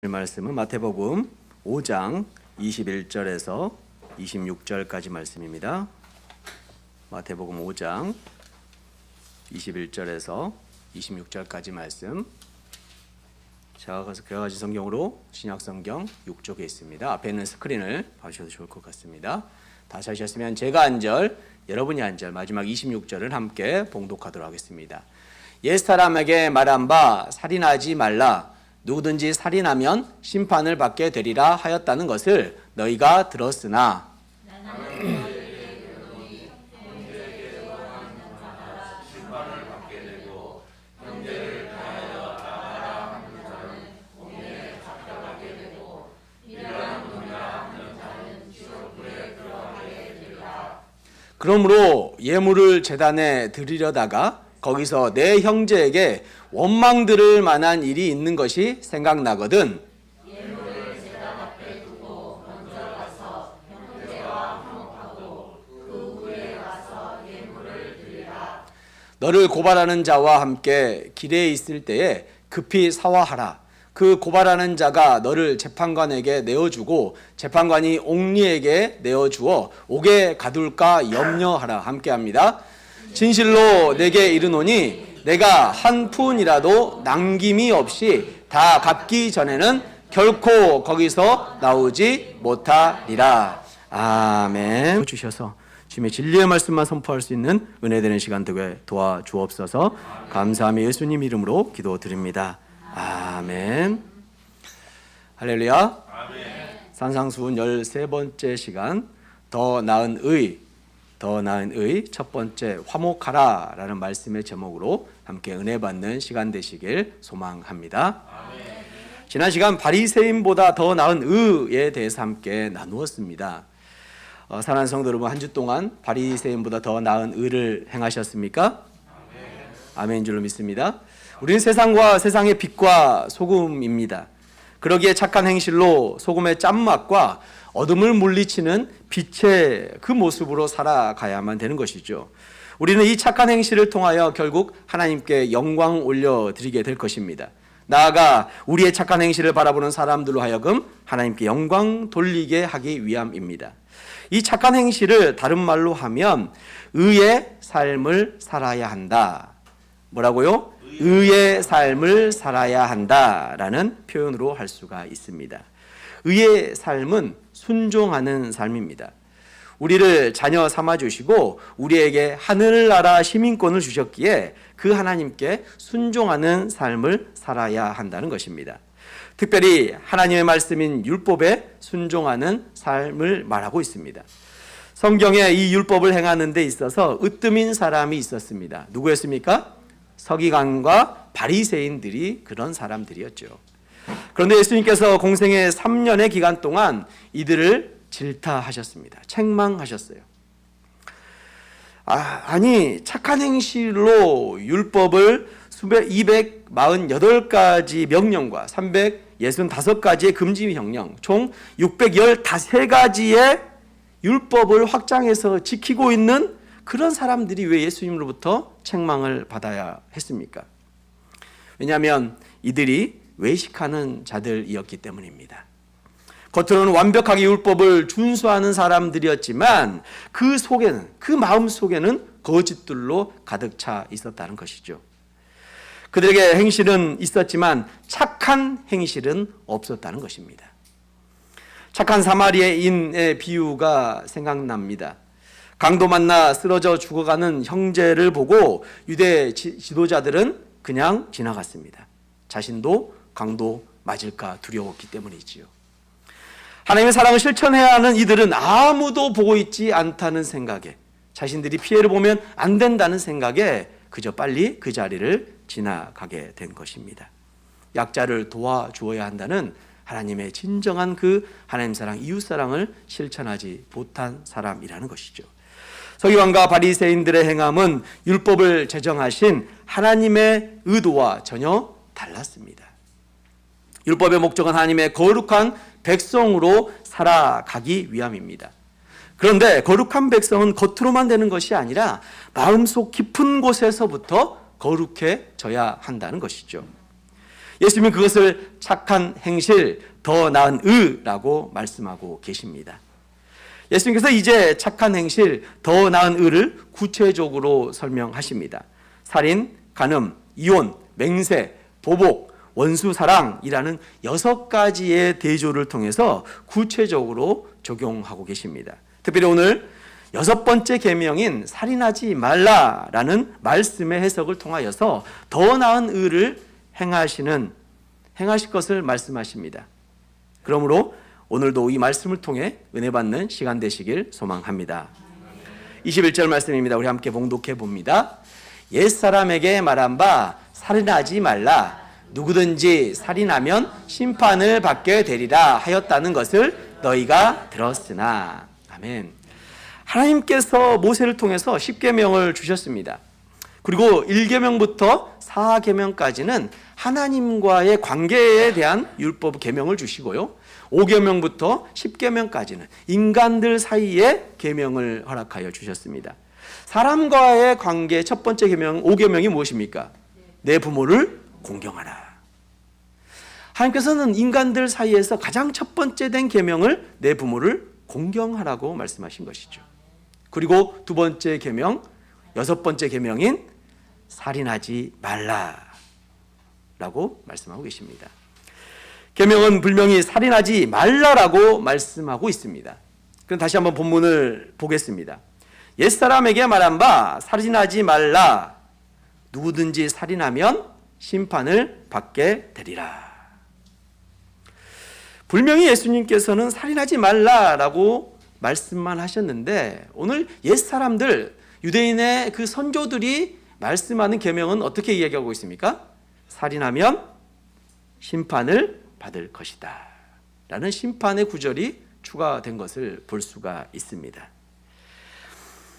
말씀은 마태복음 5장 21절에서 26절까지 말씀입니다. 마태복음 5장 21절에서 26절까지 말씀. 제가 가진 성경으로 신약성경 6쪽에 있습니다. 앞에 있는 스크린을 봐주셔도 좋을 것 같습니다. 다 찾으셨으면 제가 한 절, 여러분이 한 절, 마지막 26절을 함께 봉독하도록 하겠습니다. 옛 사람에게 말한 바 살인하지 말라. 누구든지 살인하면 심판을 받게 되리라 하였다는 것을 너희가 들었으나 그러므로 예물을 제단에 드리려다가 거기서 내 형제에게 원망 들을 만한 일이 있는 것이 생각나거든 예물을 제단 앞에 두고 먼저 가서 형제와 화목하고 그 후에 와서 예물을 드리라. 너를 고발하는 자와 함께 길에 있을 때에 급히 사화하라. 그 고발하는 자가 너를 재판관에게 내어주고 재판관이 옥리에게 내어주어 옥에 가둘까 염려하라. 함께합니다. 진실로 내게 이르노니 내가 한 푼이라도 남김이 없이 다 갚기 전에는 결코 거기서 나오지 못하리라. 아멘. 주셔서 주님의 진리의 말씀만 선포할 수 있는 은혜되는 시간 되게 도와주옵소서. 감사하며 예수님 이름으로 기도드립니다. 아멘. 할렐루야. 산상수훈 13번째 시간 더 나은 의 첫 번째 화목하라 라는 말씀의 제목으로 함께 은혜 받는 시간 되시길 소망합니다. 지난 시간 바리새인보다 더 나은 의에 대해서 함께 나누었습니다. 사랑하는 성도 여러분, 한 주 동안 바리새인보다 더 나은 의를 행하셨습니까? 아멘인 줄로 믿습니다. 우리는 세상과 세상의 빛과 소금입니다. 그러기에 착한 행실로 소금의 짠맛과 어둠을 물리치는 빛의 그 모습으로 살아가야만 되는 것이죠. 우리는 이 착한 행실을 통하여 결국 하나님께 영광 올려드리게 될 것입니다. 나아가 우리의 착한 행실을 바라보는 사람들로 하여금 하나님께 영광 돌리게 하기 위함입니다. 이 착한 행실을 다른 말로 하면 의의 삶을 살아야 한다. 뭐라고요? 의의 삶을 살아야 한다라는 표현으로 할 수가 있습니다. 의의 삶은 순종하는 삶입니다. 우리를 자녀 삼아주시고 우리에게 하늘나라 시민권을 주셨기에 그 하나님께 순종하는 삶을 살아야 한다는 것입니다. 특별히 하나님의 말씀인 율법에 순종하는 삶을 말하고 있습니다. 성경에 이 율법을 행하는 데 있어서 으뜸인 사람이 있었습니다. 누구였습니까? 서기관과 바리새인들이 그런 사람들이었죠. 그런데 예수님께서 공생의 3년의 기간 동안 이들을 질타하셨습니다. 책망하셨어요. 아니 착한 행실로 율법을 248가지 명령과 365가지의 금지 명령, 총 613가지의 율법을 확장해서 지키고 있는 그런 사람들이 왜 예수님으로부터 책망을 받아야 했습니까? 왜냐하면 이들이 외식하는 자들이었기 때문입니다. 겉으로는 완벽하게 율법을 준수하는 사람들이었지만 그 속에는, 그 마음 속에는 거짓들로 가득 차 있었다는 것이죠. 그들에게 행실은 있었지만 착한 행실은 없었다는 것입니다. 착한 사마리아인의 비유가 생각납니다. 강도 만나 쓰러져 죽어가는 형제를 보고 유대 지도자들은 그냥 지나갔습니다. 자신도 강도 맞을까 두려웠기 때문이지요. 하나님의 사랑을 실천해야 하는 이들은 아무도 보고 있지 않다는 생각에, 자신들이 피해를 보면 안 된다는 생각에 그저 빨리 그 자리를 지나가게 된 것입니다. 약자를 도와주어야 한다는 하나님의 진정한 그 하나님 사랑, 이웃 사랑을 실천하지 못한 사람이라는 것이죠. 서기관과 바리새인들의 행함은 율법을 제정하신 하나님의 의도와 전혀 달랐습니다. 율법의 목적은 하나님의 거룩한 백성으로 살아가기 위함입니다. 그런데 거룩한 백성은 겉으로만 되는 것이 아니라 마음속 깊은 곳에서부터 거룩해져야 한다는 것이죠. 예수님은 그것을 착한 행실, 더 나은 의라고 말씀하고 계십니다. 예수님께서 이제 착한 행실, 더 나은 의를 구체적으로 설명하십니다. 살인, 간음, 이혼, 맹세, 보복, 원수사랑이라는 6가지의 대조를 통해서 구체적으로 적용하고 계십니다. 특별히 오늘 6번째 계명인 살인하지 말라라는 말씀의 해석을 통하여서 더 나은 의를 행하실 것을 말씀하십니다. 그러므로 오늘도 이 말씀을 통해 은혜 받는 시간 되시길 소망합니다. 21절 말씀입니다. 우리 함께 봉독해 봅니다. 옛사람에게 말한 바 살인하지 말라. 누구든지 살인하면 심판을 받게 되리라 하였다는 것을 너희가 들었으나. 아멘. 하나님께서 모세를 통해서 10계명을 주셨습니다. 그리고 1계명부터 4계명까지는 하나님과의 관계에 대한 율법 계명을 주시고요. 5계명부터 10계명까지는 인간들 사이의 계명을 허락하여 주셨습니다. 사람과의 관계 첫 번째 계명 5계명이 무엇입니까? 내 부모를 공경하라. 하나님께서는 인간들 사이에서 가장 첫 번째 된 계명을 내 부모를 공경하라고 말씀하신 것이죠. 그리고 두 번째 계명, 6번째 계명인 살인하지 말라라고 말씀하고 계십니다. 계명은 분명히 살인하지 말라라고 말씀하고 있습니다. 그럼 다시 한번 본문을 보겠습니다. 옛사람에게 말한 바 살인하지 말라. 누구든지 살인하면 심판을 받게 되리라. 분명히 예수님께서는 살인하지 말라라고 말씀만 하셨는데 오늘 옛사람들, 유대인의 그 선조들이 말씀하는 계명은 어떻게 이야기하고 있습니까? 살인하면 심판을 받을 것이다 라는 심판의 구절이 추가된 것을 볼 수가 있습니다.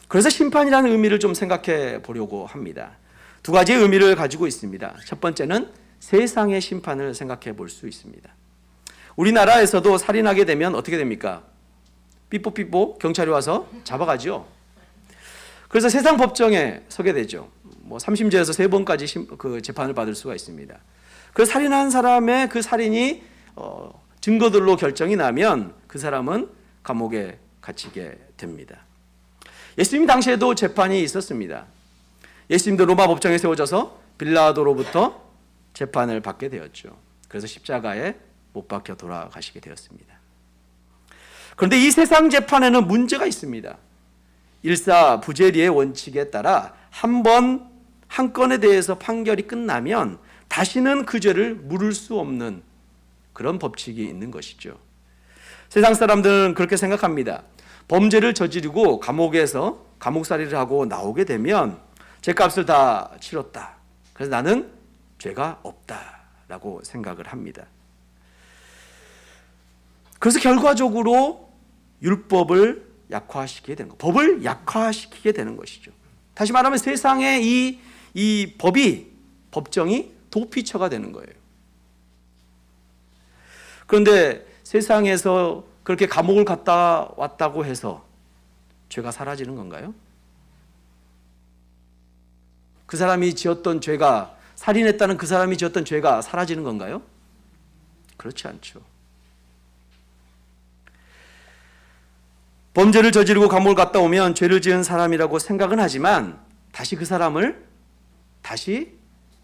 그래서 심판이라는 의미를 좀 생각해 보려고 합니다. 두 가지의 의미를 가지고 있습니다. 첫 번째는 세상의 심판을 생각해 볼 수 있습니다. 우리나라에서도 살인하게 되면 어떻게 됩니까? 삐뽀삐뽀 경찰이 와서 잡아가죠. 그래서 세상 법정에 서게 되죠. 3심제에서 3번까지 그 재판을 받을 수가 있습니다. 그 살인한 사람의 그 살인이 증거들로 결정이 나면 그 사람은 감옥에 갇히게 됩니다. 예수님 당시에도 재판이 있었습니다. 예수님도 로마 법정에 세워져서 빌라도로부터 재판을 받게 되었죠. 그래서 십자가에 못 박혀 돌아가시게 되었습니다. 그런데 이 세상 재판에는 문제가 있습니다. 일사부재리의 원칙에 따라 한 건에 대해서 판결이 끝나면 다시는 그 죄를 물을 수 없는 그런 법칙이 있는 것이죠. 세상 사람들은 그렇게 생각합니다. 범죄를 저지르고 감옥에서 감옥살이를 하고 나오게 되면 죄값을 다 치렀다. 그래서 나는 죄가 없다라고 생각을 합니다. 그래서 결과적으로 율법을 약화시키게 되는 것, 법을 약화시키게 되는 것이죠. 다시 말하면 세상의 이 법정이 도피처가 되는 거예요. 그런데 세상에서 그렇게 감옥을 갔다 왔다고 해서 죄가 사라지는 건가요? 그 사람이 지었던 죄가, 살인했다는 그 사람이 지었던 죄가 사라지는 건가요? 그렇지 않죠. 범죄를 저지르고 감옥을 갔다 오면 죄를 지은 사람이라고 생각은 하지만 다시 그 사람을 다시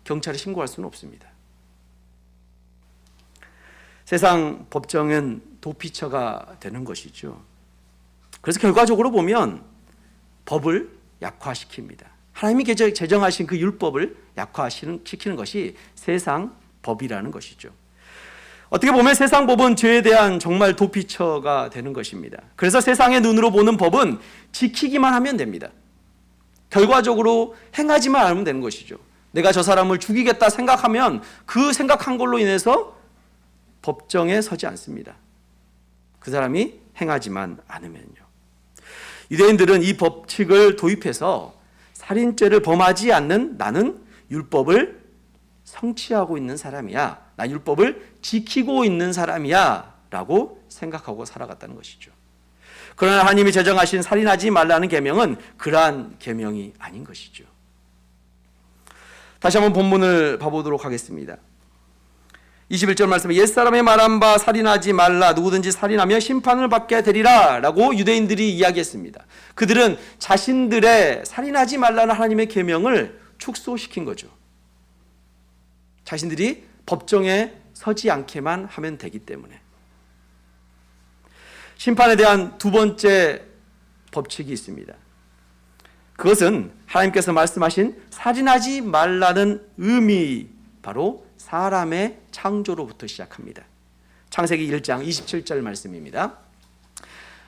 경찰에 신고할 수는 없습니다. 세상 법정은 도피처가 되는 것이죠. 그래서 결과적으로 보면 법을 약화시킵니다. 하나님이 제정하신 그 율법을 약화시키는 것이 세상 법이라는 것이죠. 어떻게 보면 세상 법은 죄에 대한 정말 도피처가 되는 것입니다. 그래서 세상의 눈으로 보는 법은 지키기만 하면 됩니다. 결과적으로 행하지만 않으면 되는 것이죠. 내가 저 사람을 죽이겠다 생각하면 그 생각한 걸로 인해서 법정에 서지 않습니다. 그 사람이 행하지만 않으면요. 유대인들은 이 법칙을 도입해서 살인죄를 범하지 않는 나는 율법을 성취하고 있는 사람이야, 난 율법을 지키고 있는 사람이야 라고 생각하고 살아갔다는 것이죠. 그러나 하나님이 제정하신 살인하지 말라는 계명은 그러한 계명이 아닌 것이죠. 다시 한번 본문을 봐보도록 하겠습니다. 21절 말씀에 옛사람의 말한 바 살인하지 말라 누구든지 살인하며 심판을 받게 되리라 라고 유대인들이 이야기했습니다. 그들은 자신들의 살인하지 말라는 하나님의 계명을 축소시킨 거죠. 자신들이 법정에 서지 않게만 하면 되기 때문에. 심판에 대한 두 번째 법칙이 있습니다. 그것은 하나님께서 말씀하신 살인하지 말라는 의미, 바로 사람의 창조로부터 시작합니다. 창세기 1장 27절 말씀입니다.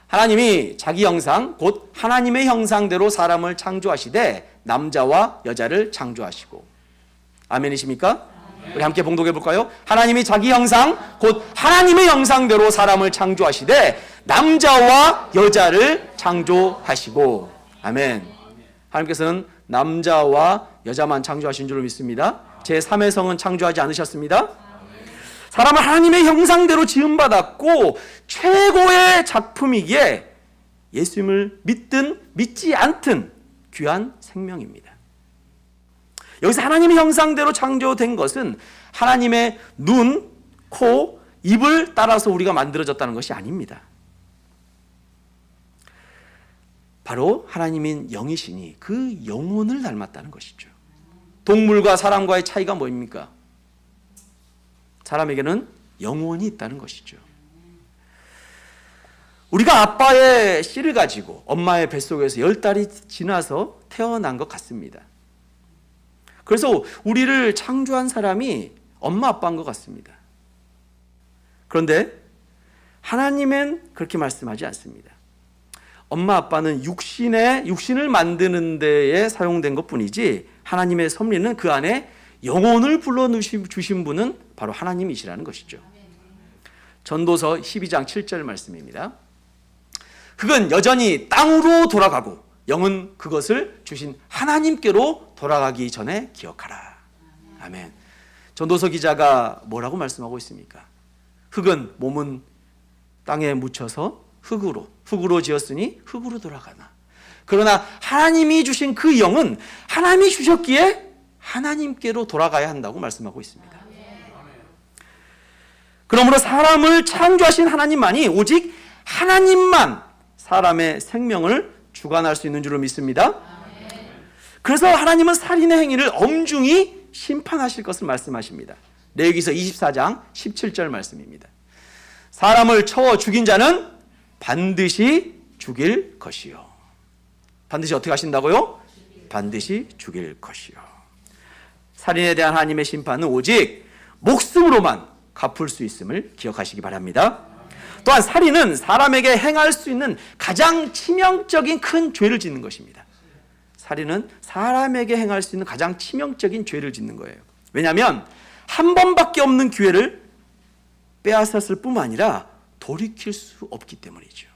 하나님이 자기 형상 곧 하나님의 형상대로 사람을 창조하시되 남자와 여자를 창조하시고. 아멘이십니까? 우리 함께 봉독해 볼까요? 하나님이 자기 형상 곧 하나님의 형상대로 사람을 창조하시되 남자와 여자를 창조하시고. 아멘. 하나님께서는 남자와 여자만 창조하신 줄로 믿습니다. 제3의 성은 창조하지 않으셨습니다. 사람은 하나님의 형상대로 지음받았고 최고의 작품이기에 예수님을 믿든 믿지 않든 귀한 생명입니다. 여기서 하나님의 형상대로 창조된 것은 하나님의 눈, 코, 입을 따라서 우리가 만들어졌다는 것이 아닙니다. 바로 하나님인 영이시니 그 영혼을 닮았다는 것이죠. 동물과 사람과의 차이가 뭐입니까? 사람에게는 영혼이 있다는 것이죠. 우리가 아빠의 씨를 가지고 엄마의 뱃속에서 10달이 지나서 태어난 것 같습니다. 그래서 우리를 창조한 사람이 엄마 아빠인 것 같습니다. 그런데 하나님은 그렇게 말씀하지 않습니다. 엄마 아빠는 육신을 만드는 데에 사용된 것뿐이지 하나님의 섭리는 그 안에 영혼을 불러주신 분은 바로 하나님이시라는 것이죠. 전도서 12장 7절 말씀입니다. 흙은 여전히 땅으로 돌아가고 영은 그것을 주신 하나님께로 돌아가기 전에 기억하라. 아멘. 전도서 기자가 뭐라고 말씀하고 있습니까? 흙은 몸은 땅에 묻혀서 흙으로 지었으니 흙으로 돌아가나. 그러나 하나님이 주신 그 영은 하나님이 주셨기에 하나님께로 돌아가야 한다고 말씀하고 있습니다. 그러므로 사람을 창조하신 하나님만이 오직 하나님만 사람의 생명을 주관할 수 있는 줄로 믿습니다. 그래서 하나님은 살인의 행위를 엄중히 심판하실 것을 말씀하십니다. 레위기서 24장 17절 말씀입니다. 사람을 쳐 죽인 자는 반드시 죽일 것이요. 반드시 어떻게 하신다고요? 반드시 죽일 것이요. 살인에 대한 하나님의 심판은 오직 목숨으로만 갚을 수 있음을 기억하시기 바랍니다. 또한 살인은 사람에게 행할 수 있는 가장 치명적인 큰 죄를 짓는 것입니다. 살인은 사람에게 행할 수 있는 가장 치명적인 죄를 짓는 거예요. 왜냐하면 한 번밖에 없는 기회를 빼앗았을 뿐만 아니라 돌이킬 수 없기 때문이죠.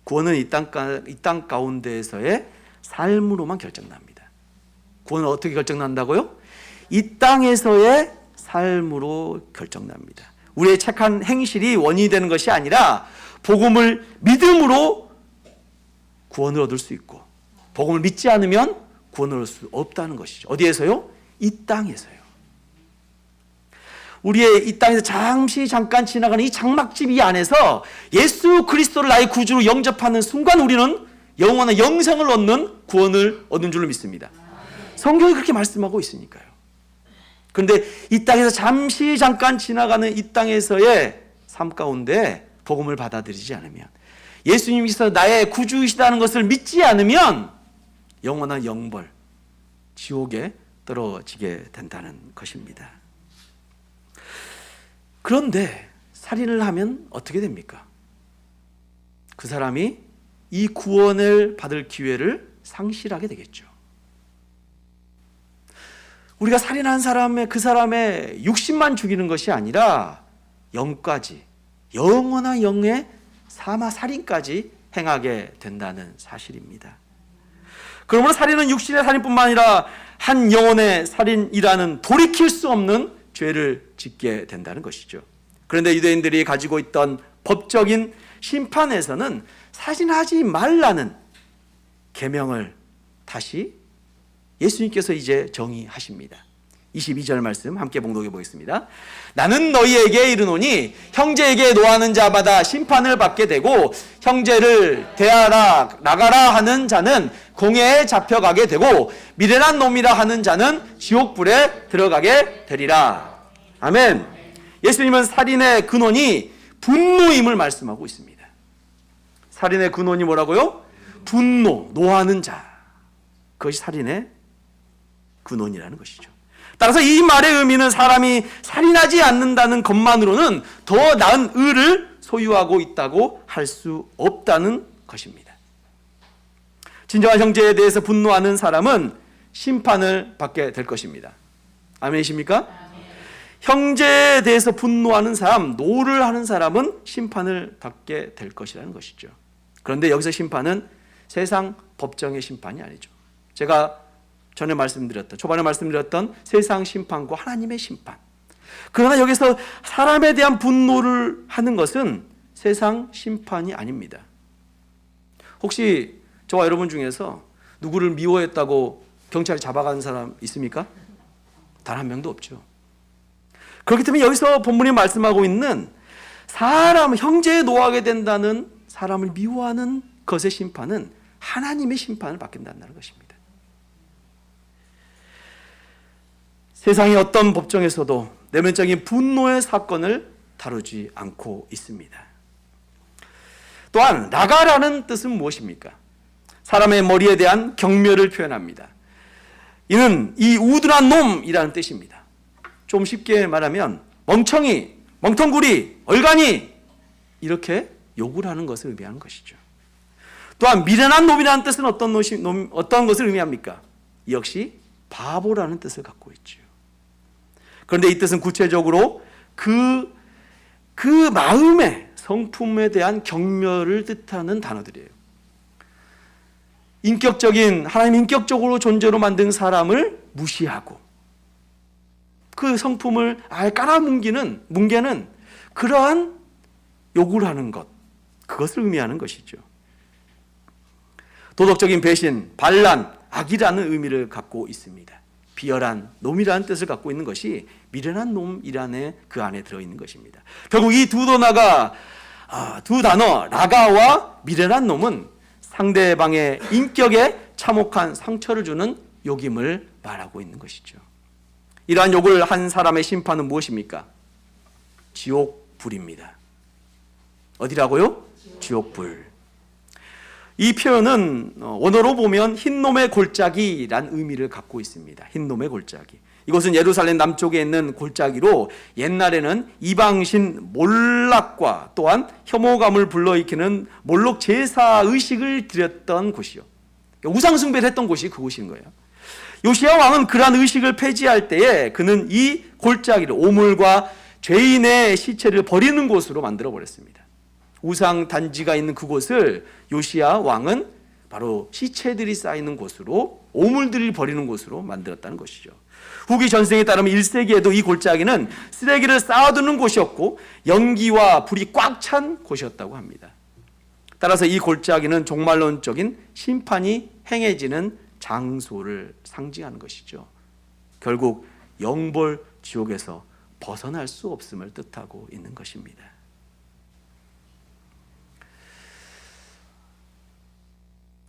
구원은 이 땅 가운데에서의 삶으로만 결정납니다. 구원은 어떻게 결정난다고요? 이 땅에서의 삶으로 결정납니다. 우리의 착한 행실이 원인이 되는 것이 아니라 복음을 믿음으로 구원을 얻을 수 있고 복음을 믿지 않으면 구원을 얻을 수 없다는 것이죠. 어디에서요? 이 땅에서요. 우리의 이 땅에서 잠깐 지나가는 이 장막집 이 안에서 예수 그리스도를 나의 구주로 영접하는 순간 우리는 영원한 영생을 얻는 구원을 얻는 줄로 믿습니다. 성경이 그렇게 말씀하고 있으니까요. 그런데 이 땅에서 잠깐 지나가는 이 땅에서의 삶 가운데 복음을 받아들이지 않으면, 예수님께서 나의 구주이시다는 것을 믿지 않으면 영원한 영벌, 지옥에 떨어지게 된다는 것입니다. 그런데 살인을 하면 어떻게 됩니까? 그 사람이 이 구원을 받을 기회를 상실하게 되겠죠. 우리가 살인한 그 사람의 육신만 죽이는 것이 아니라 영까지, 영원한 영의 살인까지 행하게 된다는 사실입니다. 그러므로 살인은 육신의 살인뿐만 아니라 한 영혼의 살인이라는 돌이킬 수 없는 죄를 짓게 된다는 것이죠. 그런데 유대인들이 가지고 있던 법적인 심판에서는 살인하지 말라는 계명을 다시 예수님께서 이제 정의하십니다. 22절 말씀 함께 봉독해 보겠습니다. 나는 너희에게 이르노니 형제에게 노하는 자마다 심판을 받게 되고 형제를 대하라 나가라 하는 자는 공회에 잡혀가게 되고 미련한 놈이라 하는 자는 지옥불에 들어가게 되리라. 아멘. 예수님은 살인의 근원이 분노임을 말씀하고 있습니다. 살인의 근원이 뭐라고요? 분노, 노하는 자. 그것이 살인의 근원이라는 것이죠. 따라서 이 말의 의미는 사람이 살인하지 않는다는 것만으로는 더 나은 의를 소유하고 있다고 할 수 없다는 것입니다. 진정한 형제에 대해서 분노하는 사람은 심판을 받게 될 것입니다. 아멘이십니까? 형제에 대해서 분노하는 사람, 노를 하는 사람은 심판을 받게 될 것이라는 것이죠. 그런데 여기서 심판은 세상 법정의 심판이 아니죠. 제가 초반에 말씀드렸던 세상 심판과 하나님의 심판. 그러나 여기서 사람에 대한 분노를 하는 것은 세상 심판이 아닙니다. 혹시 저와 여러분 중에서 누구를 미워했다고 경찰이 잡아간 사람 있습니까? 단 한 명도 없죠. 그렇기 때문에 여기서 본문이 말씀하고 있는 사람, 형제에 노하게 된다는 사람을 미워하는 것의 심판은 하나님의 심판을 받는다는 것입니다. 세상의 어떤 법정에서도 내면적인 분노의 사건을 다루지 않고 있습니다. 또한 나가라는 뜻은 무엇입니까? 사람의 머리에 대한 경멸을 표현합니다. 이는 이 우둔한 놈이라는 뜻입니다. 좀 쉽게 말하면 멍청이, 멍텅구리, 얼간이 이렇게 욕을 하는 것을 의미하는 것이죠. 또한 미련한 놈이라는 뜻은 어떤 것을 의미합니까? 역시 바보라는 뜻을 갖고 있죠. 그런데 이 뜻은 구체적으로 그 마음의 성품에 대한 경멸을 뜻하는 단어들이에요. 하나님 인격적으로 존재로 만든 사람을 무시하고 그 성품을 아예 깔아뭉개는 그러한 욕을 하는 것, 그것을 의미하는 것이죠. 도덕적인 배신, 반란, 악이라는 의미를 갖고 있습니다. 비열한 놈이라는 뜻을 갖고 있는 것이 미련한 놈이라는 그 안에 들어있는 것입니다. 결국 이 두 단어 라가와 미련한 놈은 상대방의 인격에 참혹한 상처를 주는 욕임을 말하고 있는 것이죠. 이러한 욕을 한 사람의 심판은 무엇입니까? 지옥불입니다. 어디라고요? 지옥불. 이 표현은 원어로 보면 흰놈의 골짜기란 의미를 갖고 있습니다. 흰놈의 골짜기. 이곳은 예루살렘 남쪽에 있는 골짜기로 옛날에는 이방신 몰락과 또한 혐오감을 불러일으키는 몰록 제사 의식을 드렸던 곳이요. 우상숭배를 했던 곳이 그곳인 거예요. 요시야 왕은 그러한 의식을 폐지할 때에 그는 이 골짜기를 오물과 죄인의 시체를 버리는 곳으로 만들어 버렸습니다. 우상 단지가 있는 그곳을 요시야 왕은 바로 시체들이 쌓이는 곳으로, 오물들이 버리는 곳으로 만들었다는 것이죠. 후기 전승에 따르면 1세기에도 이 골짜기는 쓰레기를 쌓아두는 곳이었고 연기와 불이 꽉 찬 곳이었다고 합니다. 따라서 이 골짜기는 종말론적인 심판이 행해지는 장소를 상징하는 것이죠. 결국 영벌 지옥에서 벗어날 수 없음을 뜻하고 있는 것입니다.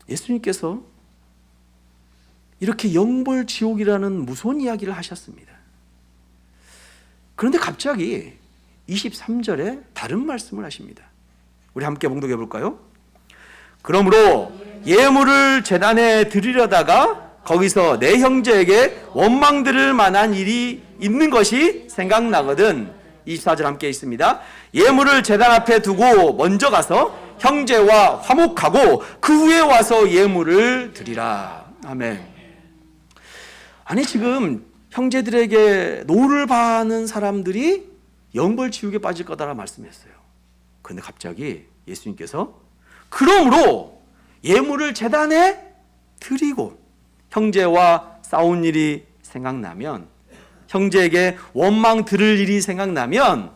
예수님께서 이렇게 영벌 지옥이라는 무서운 이야기를 하셨습니다. 그런데 갑자기 23절에 다른 말씀을 하십니다. 우리 함께 봉독해 볼까요? 그러므로 예물을 제단에 드리려다가 거기서 내 형제에게 원망 들을 만한 일이 있는 것이 생각나거든. 24절 함께 있습니다. 예물을 제단 앞에 두고 먼저 가서 형제와 화목하고 그 후에 와서 예물을 드리라. 아멘. 아니 지금 형제들에게 노를 바라는 사람들이 영벌 지옥에 빠질 거다라 말씀했어요. 그런데 갑자기 예수님께서 그러므로 예물을 제단에 드리고 형제와 싸운 일이 생각나면, 형제에게 원망 들을 일이 생각나면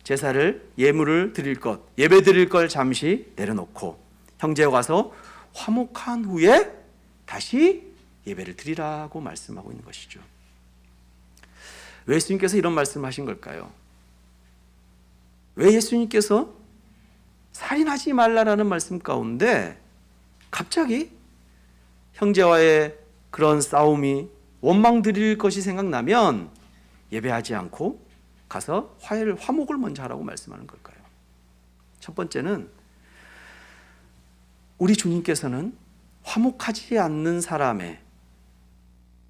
제사를, 예물을 드릴 것, 예배 드릴 걸 잠시 내려놓고 형제와 가서 화목한 후에 다시 예배를 드리라고 말씀하고 있는 것이죠. 왜 예수님께서 이런 말씀을 하신 걸까요? 왜 예수님께서 살인하지 말라라는 말씀 가운데 갑자기 형제와의 그런 싸움이 원망 드릴 것이 생각나면 예배하지 않고 가서 화목을 먼저 하라고 말씀하는 걸까요? 첫 번째는 우리 주님께서는 화목하지 않는 사람의,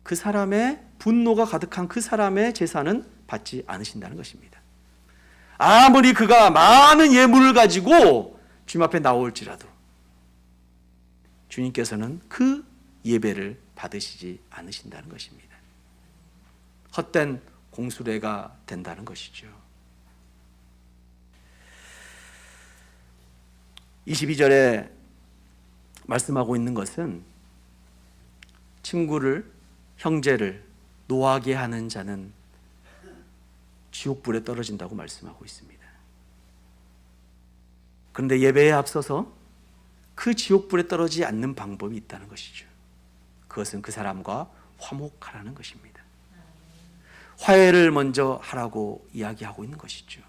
그 사람의 분노가 가득한 그 사람의 제사는 받지 않으신다는 것입니다. 아무리 그가 많은 예물을 가지고 주님 앞에 나올지라도 주님께서는 그 예배를 받으시지 않으신다는 것입니다. 헛된 공수레가 된다는 것이죠. 22절에 말씀하고 있는 것은 친구를, 형제를 노하게 하는 자는 지옥불에 떨어진다고 말씀하고 있습니다. 그런데 예배에 앞서서 그 지옥불에 떨어지지 않는 방법이 있다는 것이죠. 그것은 그 사람과 화목하라는 것입니다. 화해를 먼저 하라고 이야기하고 있는 것이죠.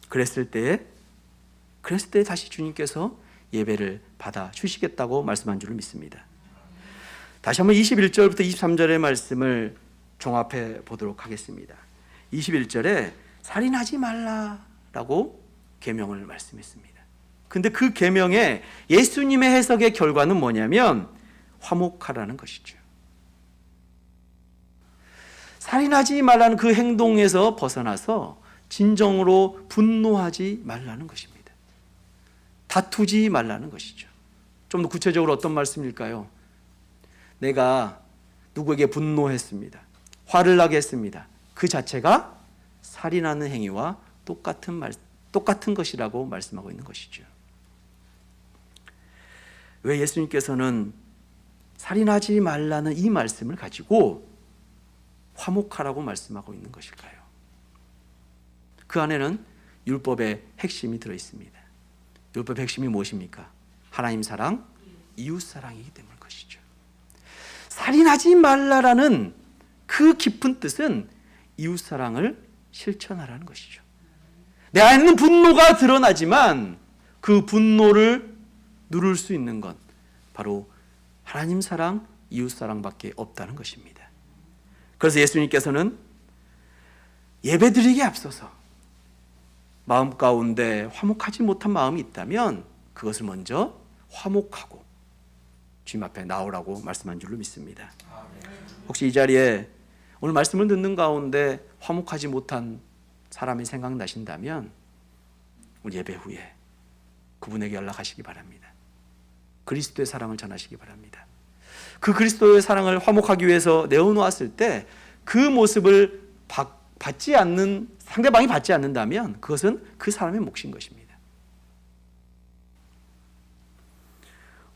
그랬을 때 다시 주님께서 예배를 받아 주시겠다고 말씀한 줄을 믿습니다. 다시 한번 21절부터 23절의 말씀을 종합해 보도록 하겠습니다. 21절에 살인하지 말라라고 계명을 말씀했습니다. 근데 그 계명에 예수님의 해석의 결과는 뭐냐면 화목하라는 것이죠. 살인하지 말라는 그 행동에서 벗어나서 진정으로 분노하지 말라는 것입니다. 다투지 말라는 것이죠. 좀 더 구체적으로 어떤 말씀일까요? 내가 누구에게 분노했습니다. 화를 나게 했습니다. 그 자체가 살인하는 행위와 똑같은 것이라고 말씀하고 있는 것이죠. 왜 예수님께서는 살인하지 말라는 이 말씀을 가지고 화목하라고 말씀하고 있는 것일까요? 그 안에는 율법의 핵심이 들어있습니다. 율법의 핵심이 무엇입니까? 하나님 사랑, 이웃 사랑이기 때문인 것이죠. 살인하지 말라라는 그 깊은 뜻은 이웃 사랑을 실천하라는 것이죠. 내 안에는 분노가 드러나지만 그 분노를 누를 수 있는 건 바로 하나님 사랑, 이웃 사랑밖에 없다는 것입니다. 그래서 예수님께서는 예배드리기에 앞서서 마음 가운데 화목하지 못한 마음이 있다면 그것을 먼저 화목하고 주님 앞에 나오라고 말씀한 줄로 믿습니다. 혹시 이 자리에 오늘 말씀을 듣는 가운데 화목하지 못한 사람이 생각나신다면 우리 예배 후에 그분에게 연락하시기 바랍니다. 그리스도의 사랑을 전하시기 바랍니다. 그 그리스도의 사랑을 화목하기 위해서 내어놓았을 때 그 모습을 상대방이 받지 않는다면 그것은 그 사람의 몫인 것입니다.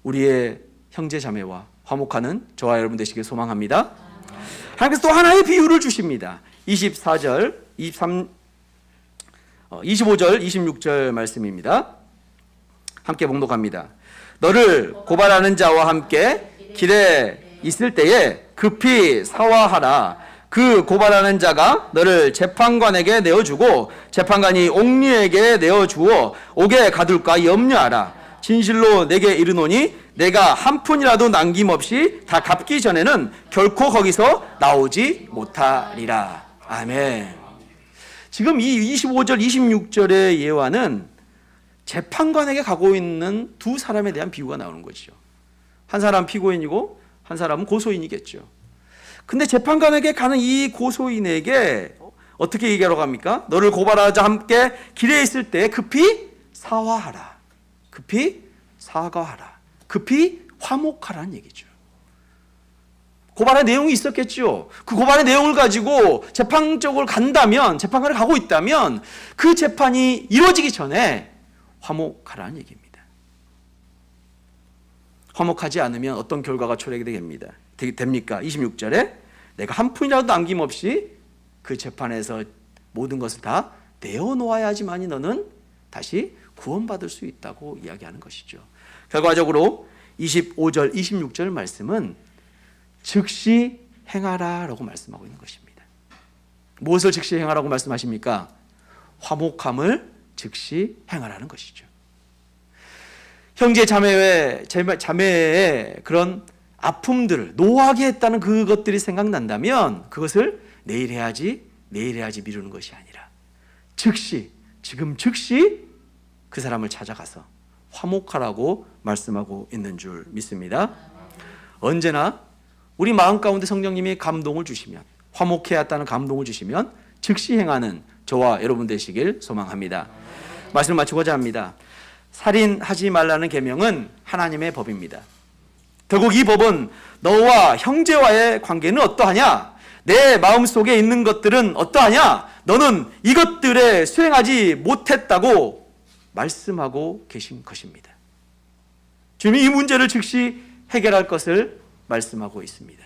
우리의 형제 자매와 화목하는 저와 여러분 되시길 소망합니다. 하나님께서 또 하나의 비유를 주십니다. 24절, 25절, 26절 말씀입니다. 함께 봉독합니다. 너를 고발하는 자와 함께 길에 있을 때에 급히 사화하라. 그 고발하는 자가 너를 재판관에게 내어주고 재판관이 옥리에게 내어주어 옥에 가둘까 염려하라. 진실로 내게 이르노니 내가 한 푼이라도 남김없이 다 갚기 전에는 결코 거기서 나오지 못하리라. 아멘. 지금 이 25절, 26절의 예화는 재판관에게 가고 있는 두 사람에 대한 비유가 나오는 것이죠. 한 사람은 피고인이고 한 사람은 고소인이겠죠. 근데 재판관에게 가는 이 고소인에게 어떻게 얘기하라고 합니까? 너를 고발하자 함께 길에 있을 때 급히 사화하라. 급히 사과하라. 급히 화목하라는 얘기죠. 고발의 내용이 있었겠죠. 그 고발의 내용을 가지고 재판 쪽으로 간다면, 재판관을 가고 있다면 그 재판이 이루어지기 전에 화목하라는 얘기입니다. 화목하지 않으면 어떤 결과가 초래되게 됩니까? 26절에 내가 한 푼이라도 남김없이 그 재판에서 모든 것을 다 내어놓아야지만이 너는 다시 구원받을 수 있다고 이야기하는 것이죠. 결과적으로 25절, 26절 말씀은 즉시 행하라라고 말씀하고 있는 것입니다. 무엇을 즉시 행하라고 말씀하십니까? 화목함을 즉시 행하라는 것이죠. 형제 자매의 그런 아픔들을 노하게 했다는 그것들이 생각난다면 그것을 내일 해야지 미루는 것이 아니라 지금 즉시 그 사람을 찾아가서 화목하라고 말씀하고 있는 줄 믿습니다. 언제나 우리 마음 가운데 성령님이 감동을 주시면, 화목해야 한다는 감동을 주시면 즉시 행하는 저와 여러분 되시길 소망합니다. 말씀을 마치고자 합니다. 살인하지 말라는 계명은 하나님의 법입니다. 결국 이 법은 너와 형제와의 관계는 어떠하냐? 내 마음속에 있는 것들은 어떠하냐? 너는 이것들에 수행하지 못했다고 말씀하고 계신 것입니다. 주님이 이 문제를 즉시 해결할 것을 말씀하고 있습니다.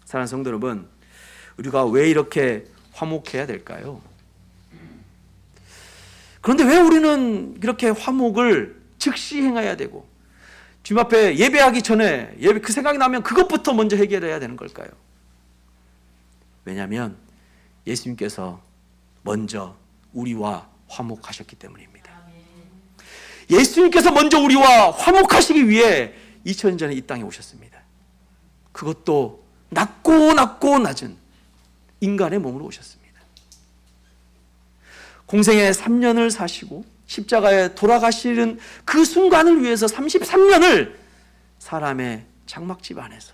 사랑하는 성도 여러분, 우리가 왜 이렇게 화목해야 될까요? 그런데 왜 우리는 이렇게 화목을 즉시 행해야 되고 주님 앞에 예배하기 전에 그 생각이 나면 그것부터 먼저 해결해야 되는 걸까요? 왜냐하면 예수님께서 먼저 우리와 화목하셨기 때문입니다. 예수님께서 먼저 우리와 화목하시기 위해 2000년 전에 이 땅에 오셨습니다. 그것도 낮고 낮은 인간의 몸으로 오셨습니다. 공생의 3년을 사시고 십자가에 돌아가시는 그 순간을 위해서 33년을 사람의 장막집 안에서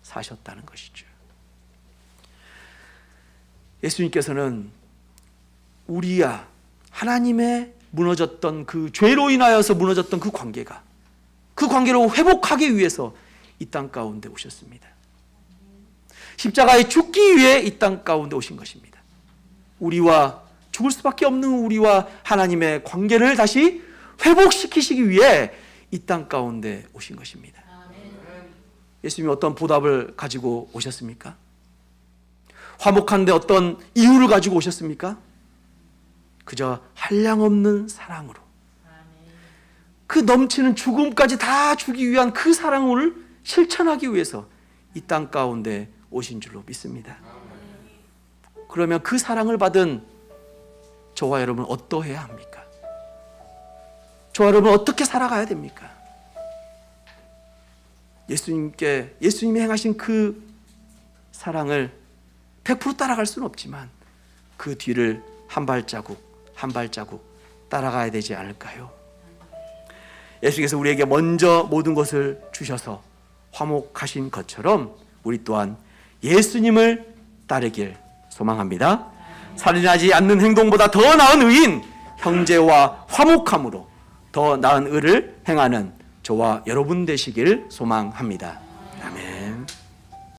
사셨다는 것이죠. 예수님께서는 우리와 하나님의 무너졌던 그 죄로 인하여서 무너졌던 그 관계를 회복하기 위해서 이 땅 가운데 오셨습니다. 십자가에 죽기 위해 이 땅 가운데 오신 것입니다. 우리와 죽을 수밖에 없는 우리와 하나님의 관계를 다시 회복시키시기 위해 이 땅 가운데 오신 것입니다. 예수님이 어떤 보답을 가지고 오셨습니까? 화목한데 어떤 이유를 가지고 오셨습니까? 그저 한량없는 사랑으로 그 넘치는 죽음까지 다 주기 위한 그 사랑을 실천하기 위해서 이 땅 가운데 오신 줄로 믿습니다. 그러면 그 사랑을 받은 저와 여러분 어떠해야 합니까? 저와 여러분 어떻게 살아가야 됩니까? 예수님이 행하신 그 사랑을 100% 따라갈 수는 없지만 그 뒤를 한 발자국 따라가야 되지 않을까요? 예수께서 우리에게 먼저 모든 것을 주셔서 화목하신 것처럼 우리 또한 예수님을 따르길 소망합니다. 살인하지 않는 행동보다 더 나은 의인, 형제와 화목함으로 더 나은 의를 행하는 저와 여러분 되시길 소망합니다.